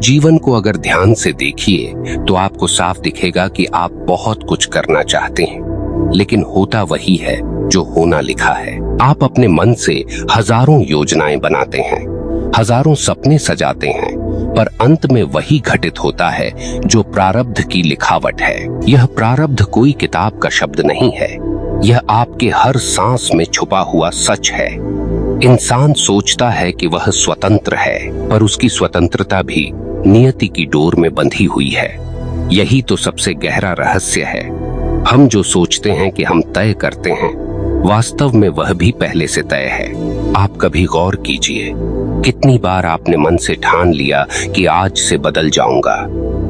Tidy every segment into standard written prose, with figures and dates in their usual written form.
जीवन को अगर ध्यान से देखिए तो आपको साफ दिखेगा कि आप बहुत कुछ करना चाहते हैं, लेकिन होता वही है जो होना लिखा है। आप अपने मन से हजारों योजनाएं बनाते हैं, हजारों सपने सजाते हैं, पर अंत में वही घटित होता है जो प्रारब्ध की लिखावट है। यह प्रारब्ध कोई किताब का शब्द नहीं है, यह आपके हर सांस में छुपा हुआ सच है। इंसान सोचता है कि वह स्वतंत्र है, पर उसकी स्वतंत्रता भी नियति की डोर में बंधी हुई है। यही तो सबसे गहरा रहस्य है। हम जो सोचते हैं कि हम तय करते हैं, वास्तव में वह भी पहले से तय है। आप कभी गौर कीजिए, कितनी बार आपने मन से ठान लिया कि आज से बदल जाऊंगा,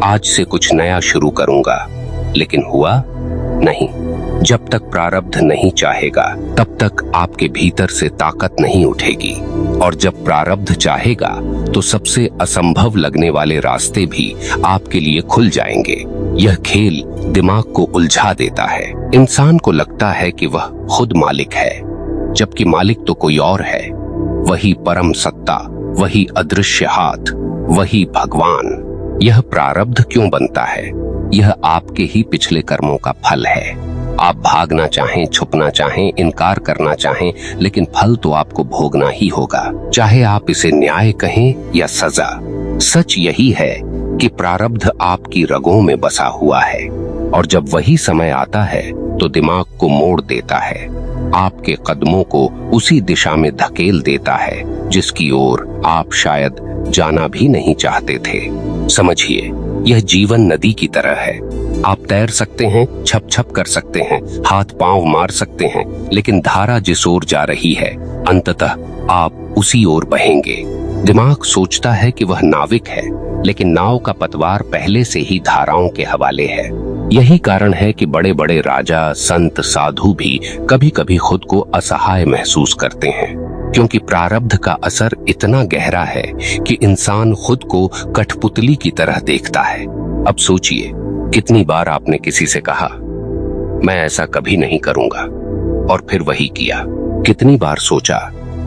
आज से कुछ नया शुरू करूंगा, लेकिन हुआ नहीं। जब तक प्रारब्ध नहीं चाहेगा, तब तक आपके भीतर से ताकत नहीं उठेगी, और जब प्रारब्ध चाहेगा तो सबसे असंभव लगने वाले रास्ते भी आपके लिए खुल जाएंगे। यह खेल दिमाग को उलझा देता है। इंसान को लगता है कि वह खुद मालिक है, जबकि मालिक तो कोई और है। वही परम सत्ता, वही अदृश्य हाथ, वही भगवान। यह प्रारब्ध क्यों बनता है? यह आपके ही पिछले कर्मों का फल है। आप भागना चाहें, छुपना चाहें, इनकार करना चाहें, लेकिन फल तो आपको भोगना ही होगा, चाहे आप इसे न्याय कहें या सजा। सच यही है कि प्रारब्ध आपकी रगों में बसा हुआ है, और जब वही समय आता है तो दिमाग को मोड़ देता है, आपके कदमों को उसी दिशा में धकेल देता है जिसकी ओर आप शायद जाना भी नहीं चाहते थे। समझिए, यह जीवन नदी की तरह है। आप तैर सकते हैं, छप छप कर सकते हैं, हाथ पांव मार सकते हैं, लेकिन धारा जिस ओर जा रही है, अंततः आप उसी ओर बहेंगे। दिमाग सोचता है कि वह नाविक है, लेकिन नाव का पतवार पहले से ही धाराओं के हवाले है। यही कारण है कि बड़े बड़े राजा, संत, साधु भी कभी कभी खुद को असहाय महसूस करते हैं, क्योंकि प्रारब्ध का असर इतना गहरा है कि इंसान खुद को कठपुतली की तरह देखता है। अब सोचिए, कितनी बार आपने किसी से कहा, मैं ऐसा कभी नहीं करूंगा, और फिर वही किया। कितनी बार सोचा,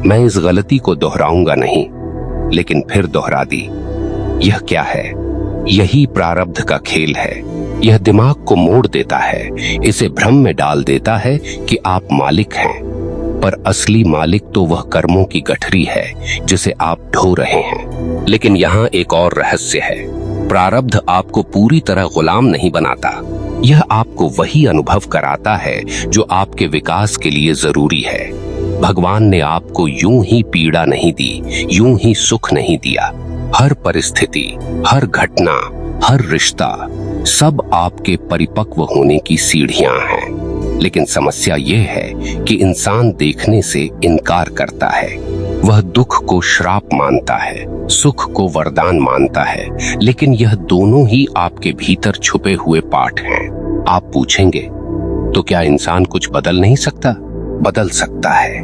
मैं इस गलती को दोहराऊंगा नहीं, लेकिन फिर दोहरा दी। यह क्या है? यही प्रारब्ध का खेल है। यह दिमाग को मोड़ देता है, इसे भ्रम में डाल देता है कि आप मालिक हैं, पर असली मालिक तो वह कर्मों की गठरी है जिसे आप ढो रहे हैं। लेकिन यहाँ एक और रहस्य है। प्रारब्ध आपको पूरी तरह गुलाम नहीं बनाता। यह आपको वही अनुभव कराता है जो आपके विकास के लिए जरूरी है। भगवान ने आपको यूं ही पीड़ा नहीं दी, यूं ही सुख नहीं दिया। हर परिस्थिति, हर घटना, हर रिश्ता, सब आपके परिपक्व होने की सीढ़ियां हैं। लेकिन समस्या यह है कि इंसान देखने से इनकार करता है। वह दुख को श्राप मानता है, सुख को वरदान मानता है, लेकिन यह दोनों ही आपके भीतर छुपे हुए पाठ हैं। आप पूछेंगे, तो क्या इंसान कुछ बदल नहीं सकता? बदल सकता है,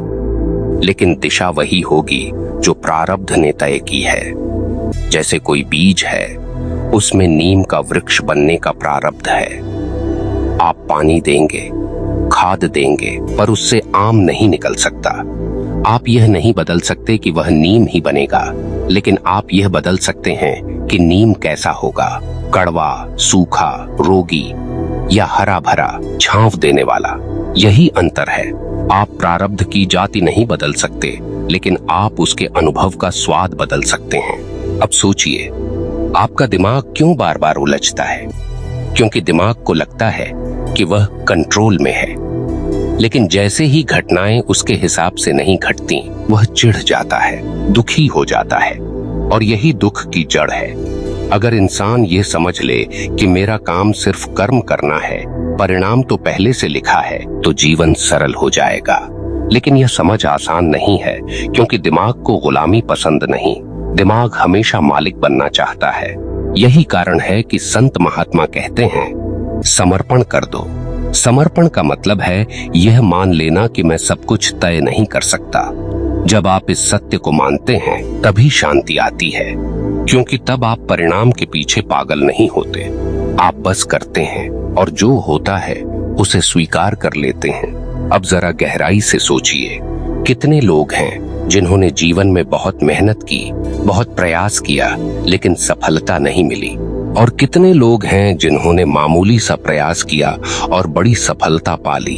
लेकिन दिशा वही होगी जो प्रारब्ध ने तय की है। जैसे कोई बीज है, उसमें नीम का वृक्ष बनने का प्रारब्ध है। आप पानी देंगे, खाद देंगे, पर उससे आम नहीं निकल सकता। आप यह नहीं बदल सकते कि वह नीम ही बनेगा, लेकिन आप यह बदल सकते हैं कि नीम कैसा होगा, कड़वा, सूखा, रोगी या हरा भरा, छांव देने वाला। यही अंतर है। आप प्रारब्ध की जाति नहीं बदल सकते, लेकिन आप उसके अनुभव का स्वाद बदल सकते हैं। अब सोचिए, आपका दिमाग क्यों बार बार उलझता है? क्योंकि दिमाग को लगता है कि वह कंट्रोल में है, लेकिन जैसे ही घटनाएं उसके हिसाब से नहीं घटती, वह चिढ़ जाता है, दुखी हो जाता है, और यही दुख की जड़ है। अगर इंसान ये समझ ले कि मेरा काम सिर्फ कर्म करना है, परिणाम तो पहले से लिखा है, तो जीवन सरल हो जाएगा। लेकिन यह समझ आसान नहीं है, क्योंकि दिमाग को गुलामी पसंद नहीं। दिमाग हमेशा मालिक बनना चाहता है। यही कारण है कि संत महात्मा कहते हैं, समर्पण कर दो। समर्पण का मतलब है यह मान लेना कि मैं सब कुछ तय नहीं कर सकता। जब आप इस सत्य को मानते हैं, तभी शांति आती है, क्योंकि तब आप परिणाम के पीछे पागल नहीं होते। आप बस करते हैं, और जो होता है उसे स्वीकार कर लेते हैं। अब जरा गहराई से सोचिए, कितने लोग हैं जिन्होंने जीवन में बहुत मेहनत की, बहुत प्रयास किया, लेकिन सफलता नहीं मिली। और कितने लोग हैं जिन्होंने मामूली सा प्रयास किया और बड़ी सफलता पा ली।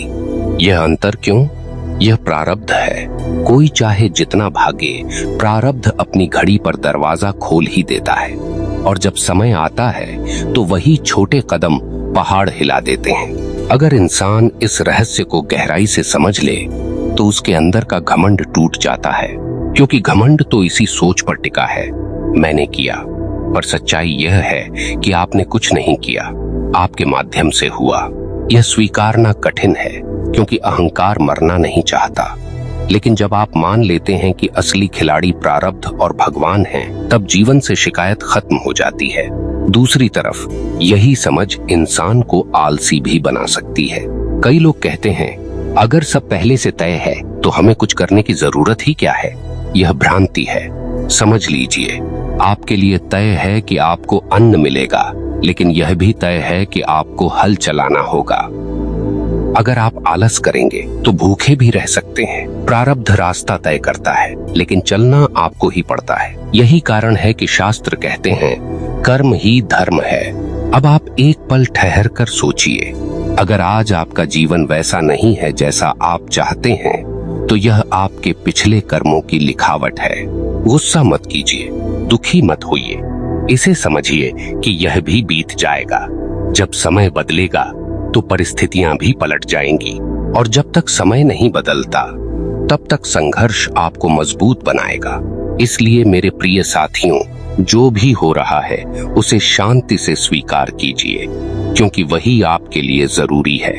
यह अंतर क्यों? यह प्रारब्ध है। कोई चाहे जितना भागे, प्रारब्ध अपनी घड़ी पर दरवाजा खोल ही देता है, और जब समय आता है तो वही छोटे कदम पहाड़ हिला देते हैं। अगर इंसान इस रहस्य को गहराई से समझ ले तो उसके अंदर का घमंड टूट जाता है, क्योंकि घमंड तो इसी सोच पर टिका है, मैंने किया। पर सच्चाई यह है कि आपने कुछ नहीं किया, आपके माध्यम से हुआ। यह स्वीकारना कठिन है, क्योंकि अहंकार मरना नहीं चाहता। लेकिन जब आप मान लेते हैं कि असली खिलाड़ी प्रारब्ध और भगवान हैं, तब जीवन से शिकायत खत्म हो जाती है। दूसरी तरफ यही समझ इंसान को आलसी भी बना सकती है। कई लोग कहते हैं, अगर सब पहले से तय है तो हमें कुछ करने की जरूरत ही क्या है। यह भ्रांति है। समझ लीजिए, आपके लिए तय है कि आपको अन्न मिलेगा, लेकिन यह भी तय है कि आपको हल चलाना होगा। अगर आप आलस करेंगे तो भूखे भी रह सकते हैं। प्रारब्ध रास्ता तय करता है, लेकिन चलना आपको ही पड़ता है। यही कारण है कि शास्त्र कहते हैं, कर्म ही धर्म है। अब आप एक पल ठहर कर सोचिए, अगर आज आपका जीवन वैसा नहीं है जैसा आप चाहते हैं, तो यह आपके पिछले कर्मों की लिखावट है। गुस्सा मत कीजिए, दुखी मत होइए। इसे समझिए कि यह भी बीत जाएगा। जब समय बदलेगा तो परिस्थितियां भी पलट जाएंगी, और जब तक समय नहीं बदलता तब तक संघर्ष आपको मजबूत बनाएगा। इसलिए मेरे प्रिय साथियों, जो भी हो रहा है उसे शांति से स्वीकार कीजिए, क्योंकि वही आपके लिए जरूरी है।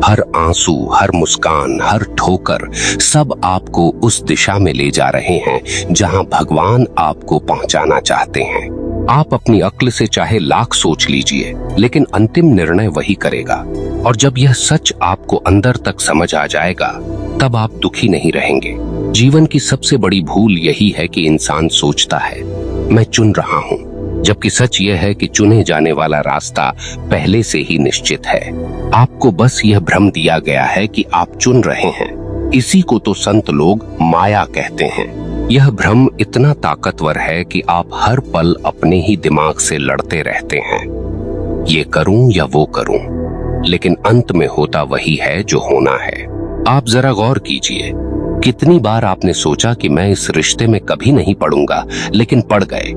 हर आंसू, हर मुस्कान, हर ठोकर, सब आपको उस दिशा में ले जा रहे हैं जहां भगवान आपको पहुंचाना चाहते हैं। आप अपनी अक्ल से चाहे लाख सोच लीजिए, लेकिन अंतिम निर्णय वही करेगा। और जब यह सच आपको अंदर तक समझ आ जाएगा, तब आप दुखी नहीं रहेंगे। जीवन की सबसे बड़ी भूल यही है कि इंसान सोचता है, मैं चुन रहा हूँ, जबकि सच यह है कि चुने जाने वाला रास्ता पहले से ही निश्चित है। आपको बस यह भ्रम दिया गया है कि आप चुन रहे हैं। इसी को तो संत लोग माया कहते हैं। यह भ्रम इतना ताकतवर है कि आप हर पल अपने ही दिमाग से लड़ते रहते हैं, ये करूं या वो करूं, लेकिन अंत में होता वही है जो होना है। आप जरा गौर कीजिए, कितनी बार आपने सोचा कि मैं इस रिश्ते में कभी नहीं पड़ूंगा, लेकिन पड़ गए।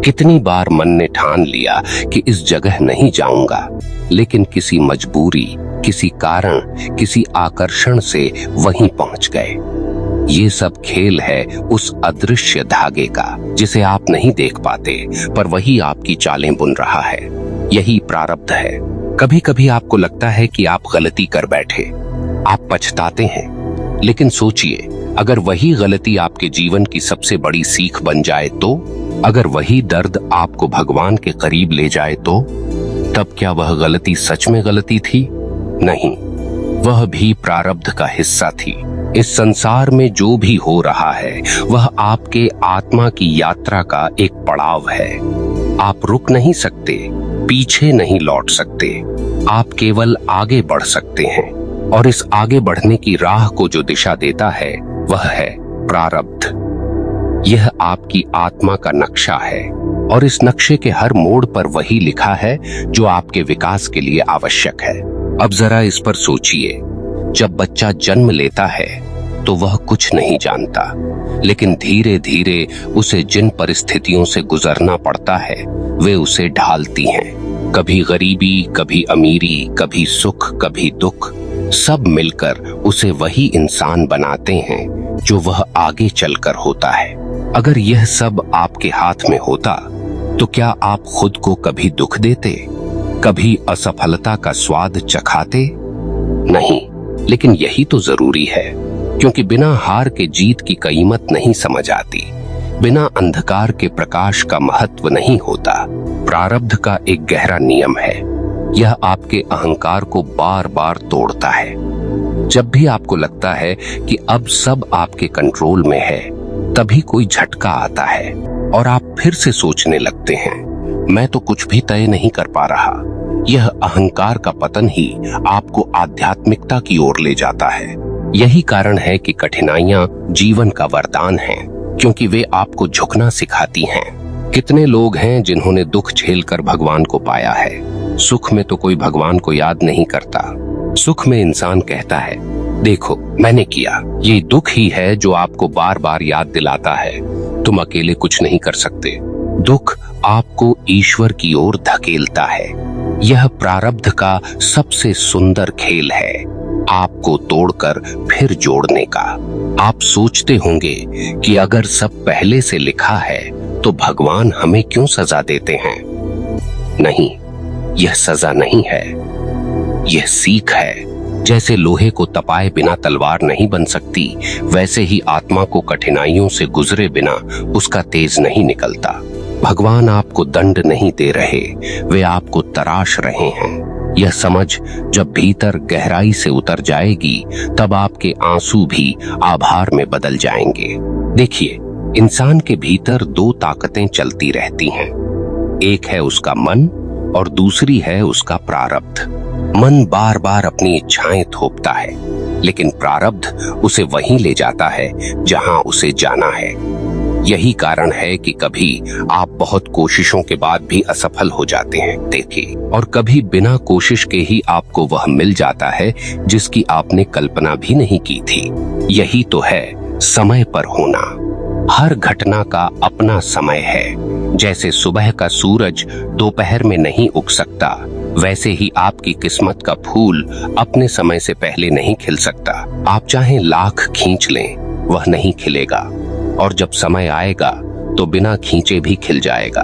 कितनी बार मन ने ठान लिया कि इस जगह नहीं जाऊंगा, लेकिन किसी मजबूरी, किसी कारण, किसी आकर्षण से वहीं पहुंच गए। ये सब खेल है उस अदृश्य धागे का, जिसे आप नहीं देख पाते, पर वही आपकी चालें बुन रहा है। यही प्रारब्ध है। कभी कभी आपको लगता है कि आप गलती कर बैठे, आप पछताते हैं, लेकिन सोचिए, अगर वही गलती आपके जीवन की सबसे बड़ी सीख बन जाए तो? अगर वही दर्द आपको भगवान के करीब ले जाए तो? तब क्या वह गलती सच में गलती थी? नहीं, वह भी प्रारब्ध का हिस्सा थी। इस संसार में जो भी हो रहा है वह आपके आत्मा की यात्रा का एक पड़ाव है। आप रुक नहीं सकते, पीछे नहीं लौट सकते, आप केवल आगे बढ़ सकते हैं। और इस आगे बढ़ने की राह को जो दिशा देता है वह है प्रारब्ध। यह आपकी आत्मा का नक्शा है, और इस नक्शे के हर मोड़ पर वही लिखा है जो आपके विकास के लिए आवश्यक है। अब जरा इस पर सोचिए, जब बच्चा जन्म लेता है तो वह कुछ नहीं जानता, लेकिन धीरे धीरे उसे जिन परिस्थितियों से गुजरना पड़ता है वे उसे ढालती हैं। कभी गरीबी, कभी अमीरी, कभी सुख, कभी दुख, सब मिलकर उसे वही इंसान बनाते हैं जो वह आगे चलकर होता है। अगर यह सब आपके हाथ में होता तो क्या आप खुद को कभी दुख देते, कभी असफलता का स्वाद चखाते? नहीं, लेकिन यही तो जरूरी है, क्योंकि बिना हार के जीत की कीमत नहीं समझ आती, बिना अंधकार के प्रकाश का महत्व नहीं होता। प्रारब्ध का एक गहरा नियम है, यह आपके अहंकार को बार बार तोड़ता है। जब भी आपको लगता है कि अब सब आपके कंट्रोल में है, तभी कोई झटका आता है और आप फिर से सोचने लगते हैं, मैं तो कुछ भी तय नहीं कर पा रहा। यह अहंकार का पतन ही आपको आध्यात्मिकता की ओर ले जाता है। यही कारण है कि कठिनाइयां जीवन का वरदान हैं, क्योंकि वे आपको झुकना सिखाती हैं। कितने लोग हैं जिन्होंने दुख झेलकर भगवान को पाया है। सुख में तो कोई भगवान को याद नहीं करता। सुख में इंसान कहता है, देखो मैंने किया। ये दुख ही है जो आपको बार बार याद दिलाता है तुम अकेले कुछ नहीं कर सकते। दुख आपको ईश्वर की ओर धकेलता है। यह प्रारब्ध का सबसे सुंदर खेल है, आपको तोड़कर फिर जोड़ने का। आप सोचते होंगे कि अगर सब पहले से लिखा है तो भगवान हमें क्यों सजा देते हैं। नहीं, यह सजा नहीं है, यह सीख है। जैसे लोहे को तपाए बिना तलवार नहीं बन सकती, वैसे ही आत्मा को कठिनाइयों से गुजरे बिना उसका तेज नहीं निकलता। भगवान आपको दंड नहीं दे रहे, वे आपको तराश रहे हैं। यह समझ जब भीतर गहराई से उतर जाएगी, तब आपके आंसू भी आभार में बदल जाएंगे। देखिए, इंसान के भीतर दो ताकतें चलती रहती हैं। एक है उसका मन और दूसरी है उसका प्रारब्ध। मन बार बार अपनी इच्छाएं थोपता है, लेकिन प्रारब्ध उसे वहीं ले जाता है जहां उसे जाना है। यही कारण है कि कभी आप बहुत कोशिशों के बाद भी असफल हो जाते हैं, देखिए, और कभी बिना कोशिश के ही आपको वह मिल जाता है जिसकी आपने कल्पना भी नहीं की थी। यही तो है समय पर होना। हर घटना का अपना समय है। जैसे सुबह का सूरज दोपहर में नहीं उग सकता, वैसे ही आपकी किस्मत का फूल अपने समय से पहले नहीं खिल सकता। आप चाहे लाख खींच लें, वह नहीं खिलेगा, और जब समय आएगा तो बिना खींचे भी खिल जाएगा।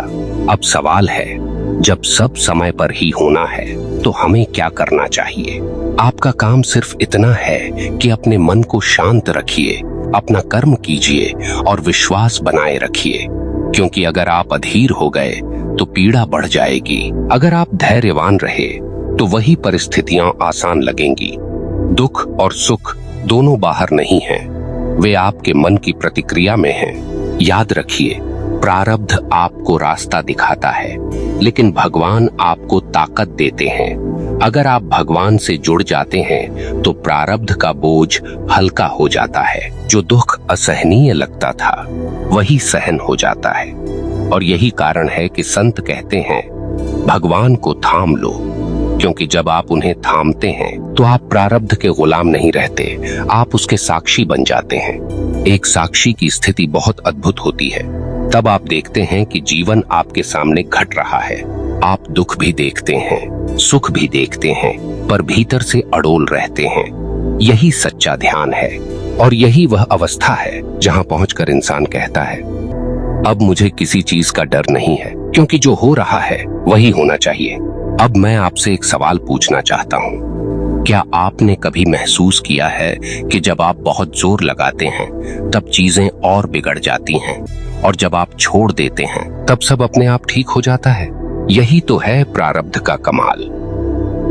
अब सवाल है, जब सब समय पर ही होना है तो हमें क्या करना चाहिए? आपका काम सिर्फ इतना है कि अपने मन को शांत रखिए, अपना कर्म कीजिए और विश्वास बनाए रखिए, क्योंकि अगर आप अधीर हो गए तो पीड़ा बढ़ जाएगी। अगर आप धैर्यवान रहे तो वही परिस्थितियां आसान लगेंगी। दुख और सुख दोनों बाहर नहीं हैं, वे आपके मन की प्रतिक्रिया में हैं। याद रखिए, प्रारब्ध आपको रास्ता दिखाता है, लेकिन भगवान आपको ताकत देते हैं। अगर आप भगवान से जुड़ जाते हैं तो प्रारब्ध का बोझ हल्का हो जाता है। जो दुख असहनीय लगता था वही सहन हो जाता है। और यही कारण है कि संत कहते हैं, भगवान को थाम लो, क्योंकि जब आप उन्हें थामते हैं तो आप प्रारब्ध के गुलाम नहीं रहते, आप उसके साक्षी बन जाते हैं। एक साक्षी की स्थिति बहुत अद्भुत होती है। तब आप देखते हैं कि जीवन आपके सामने घट रहा है। आप दुख भी देखते हैं, सुख भी देखते हैं, पर भीतर से अड़ोल रहते हैं। यही सच्चा ध्यान है, और यही वह अवस्था है जहां पहुंचकर इंसान कहता है, अब मुझे किसी चीज का डर नहीं है, क्योंकि जो हो रहा है वही होना चाहिए। अब मैं आपसे एक सवाल पूछना चाहता हूँ, क्या आपने कभी महसूस किया है कि जब आप बहुत जोर लगाते हैं तब चीजें और बिगड़ जाती हैं, और जब आप छोड़ देते हैं तब सब अपने आप ठीक हो जाता है? यही तो है प्रारब्ध का कमाल।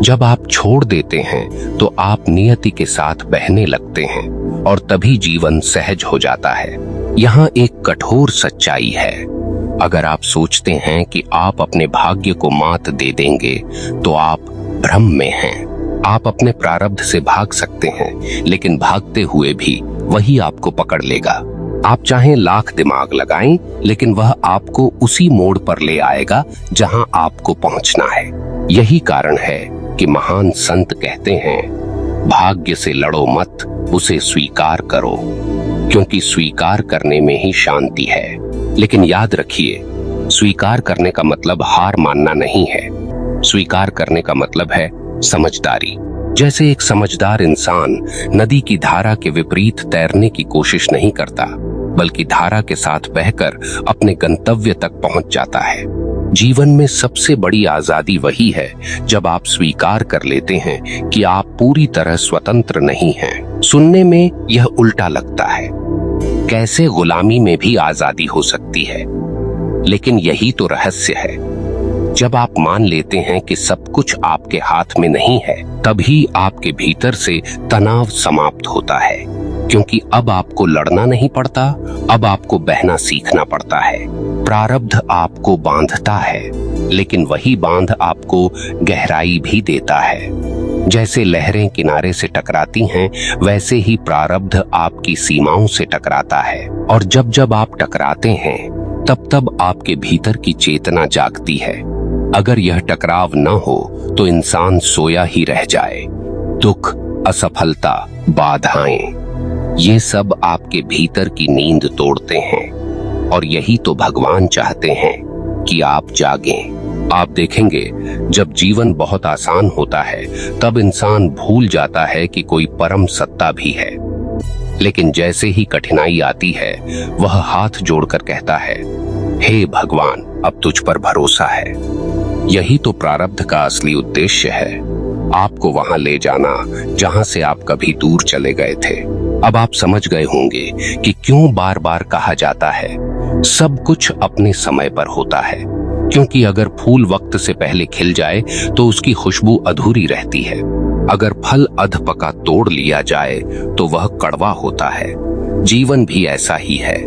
जब आप छोड़ देते हैं तो आप नियति के साथ बहने लगते हैं, और तभी जीवन सहज हो जाता है। यहाँ एक कठोर सच्चाई है, अगर आप सोचते हैं कि आप अपने भाग्य को मात दे देंगे तो आप भ्रम में हैं। आप अपने प्रारब्ध से भाग सकते हैं, लेकिन भागते हुए भी वही आपको पकड़ लेगा। आप चाहे लाख दिमाग लगाएं, लेकिन वह आपको उसी मोड़ पर ले आएगा जहां आपको पहुंचना है। यही कारण है कि महान संत कहते हैं, भाग्य से लड़ो मत, उसे स्वीकार करो, क्योंकि स्वीकार करने में ही शांति है। लेकिन याद रखिए, स्वीकार करने का मतलब हार मानना नहीं है। स्वीकार करने का मतलब है समझदारी। जैसे एक समझदार इंसान नदी की धारा के विपरीत तैरने की कोशिश नहीं करता, बल्कि धारा के साथ बहकर अपने गंतव्य तक पहुंच जाता है। जीवन में सबसे बड़ी आजादी वही है जब आप स्वीकार कर लेते हैं कि आप पूरी तरह स्वतंत्र नहीं हैं। सुनने में यह उल्टा लगता है, कैसे गुलामी में भी आजादी हो सकती है, लेकिन यही तो रहस्य है। जब आप मान लेते हैं कि सब कुछ आपके हाथ में नहीं है, तभी आपके भीतर से तनाव समाप्त होता है, क्योंकि अब आपको लड़ना नहीं पड़ता, अब आपको बहना सीखना पड़ता है। प्रारब्ध आपको बांधता है, लेकिन वही बांध आपको गहराई भी देता है। जैसे लहरें किनारे से टकराती हैं, वैसे ही प्रारब्ध आपकी सीमाओं से टकराता है। और जब जब आप टकराते हैं, तब तब आपके भीतर की चेतना जागती है। अगर यह टकराव न हो तो इंसान सोया ही रह जाए। दुख, असफलता, बाधाएं, ये सब आपके भीतर की नींद तोड़ते हैं। और यही तो भगवान चाहते हैं कि आप जागें। आप देखेंगे, जब जीवन बहुत आसान होता है, तब इंसान भूल जाता है कि कोई परम सत्ता भी है। लेकिन जैसे ही कठिनाई आती है, वह हाथ जोड़कर कहता है, हे भगवान, अब तुझ पर भरोसा है। यही तो प्रारब्ध का असली उद्देश्य है, आपको वहां ले जाना जहां से आप कभी दूर चले गए थे। अब आप समझ गए होंगे कि क्यों बार बार कहा जाता है, सब कुछ अपने समय पर होता है। क्योंकि अगर फूल वक्त से पहले खिल जाए तो उसकी खुशबू अधूरी रहती है। अगर फल अधपका तोड़ लिया जाए तो वह कड़वा होता है। जीवन भी ऐसा ही है,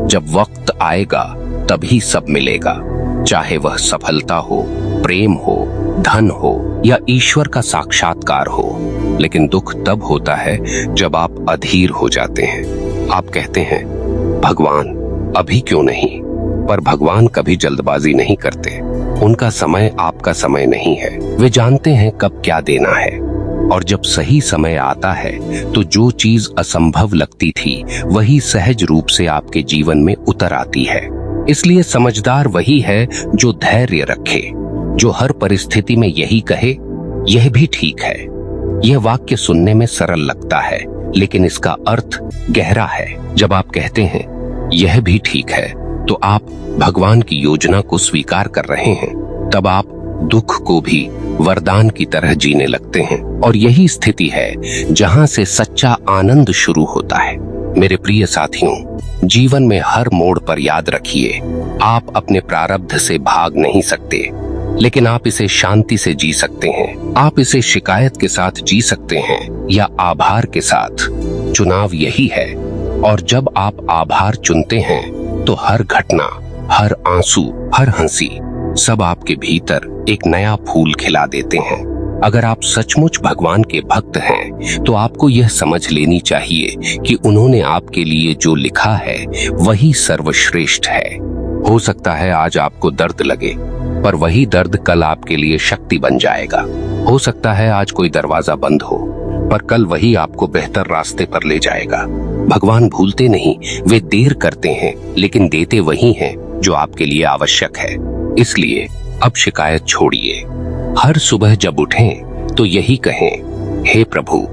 जब वक्त आएगा तभी सब मिलेगा, चाहे वह सफलता हो, प्रेम हो, धन हो या ईश्वर का साक्षात्कार हो। लेकिन दुख तब होता है जब आप अधीर हो जाते हैं। आप कहते हैं, भगवान अभी क्यों नहीं? पर भगवान कभी जल्दबाजी नहीं करते। उनका समय आपका समय नहीं है। वे जानते हैं कब क्या देना है। और जब सही समय आता है तो जो चीज असंभव लगती थी, वही सहज रूप से आपके जीवन में उतर आती है। इसलिए समझदार वही है जो धैर्य रखे, जो हर परिस्थिति में यही कहे, यह भी ठीक है। यह वाक्य सुनने में सरल लगता है, लेकिन इसका अर्थ गहरा है। जब आप कहते हैं यह भी ठीक है, तो आप भगवान की योजना को स्वीकार कर रहे हैं। तब आप दुख को भी वरदान की तरह जीने लगते हैं। और यही स्थिति है जहां से सच्चा आनंद शुरू होता है। मेरे प्रिय साथियों, जीवन में हर मोड़ पर याद रखिए, आप अपने प्रारब्ध से भाग नहीं सकते, लेकिन आप इसे शांति से जी सकते हैं। आप इसे शिकायत के साथ जी सकते हैं या आभार के साथ। चुनाव यही है। और जब आप आभार चुनते हैं तो हर घटना, हर आंसू, हर हंसी, सब आपके भीतर एक नया फूल खिला देते हैं। अगर आप सचमुच भगवान के भक्त हैं, तो आपको यह समझ लेनी चाहिए कि उन्होंने आपके लिए जो लिखा है वही सर्वश्रेष्ठ है। हो सकता है आज आपको दर्द लगे, पर वही दर्द कल आपके लिए शक्ति बन जाएगा। हो सकता है आज कोई दरवाजा बंद हो, पर कल वही आपको बेहतर रास्ते पर ले जाएगा। भगवान भूलते नहीं, वे देर करते हैं, लेकिन देते वही हैं जो आपके लिए आवश्यक है। इसलिए अब शिकायत छोड़िए। हर सुबह जब उठें तो यही कहें, हे प्रभु,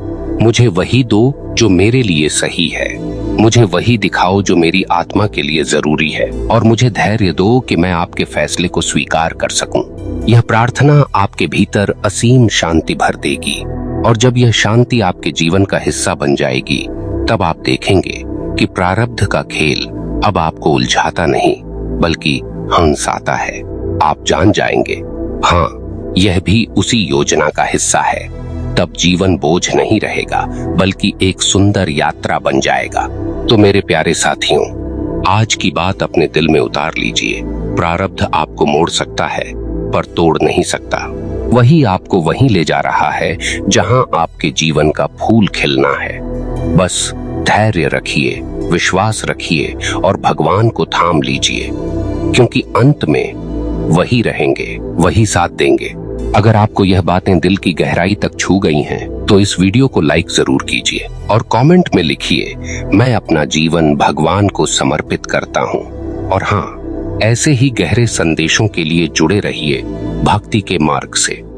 मुझे वही दो जो मेरे लिए सही है। मुझे वही दिखाओ जो मेरी आत्मा के लिए जरूरी है। और मुझे धैर्य दो कि मैं आपके फैसले को स्वीकार कर सकूं। यह प्रार्थना आपके भीतर असीम शांति भर देगी। और जब यह शांति आपके जीवन का हिस्सा बन जाएगी, तब आप देखेंगे कि प्रारब्ध का खेल अब आपको उलझाता नहीं, बल्कि हंसाता है। आप जान जाएंगे, हाँ, यह भी उसी योजना का हिस्सा है। तब जीवन बोझ नहीं रहेगा, बल्कि एक सुंदर यात्रा बन जाएगा। तो मेरे प्यारे साथियों, आज की बात अपने दिल में उतार लीजिए। प्रारब्ध आपको मोड़ सकता है, पर तोड़ नहीं सकता। वही आपको वहीं ले जा रहा है जहां आपके जीवन का फूल खिलना है। बस धैर्य रखिए, विश्वास रखिए और भगवान को थाम लीजिए, क्योंकि अंत में वही रहेंगे, वही साथ देंगे। अगर आपको यह बातें दिल की गहराई तक छू गई हैं, तो इस वीडियो को लाइक जरूर कीजिए और कमेंट में लिखिए, मैं अपना जीवन भगवान को समर्पित करता हूँ। और हाँ, ऐसे ही गहरे संदेशों के लिए जुड़े रहिए भक्ति के मार्ग से।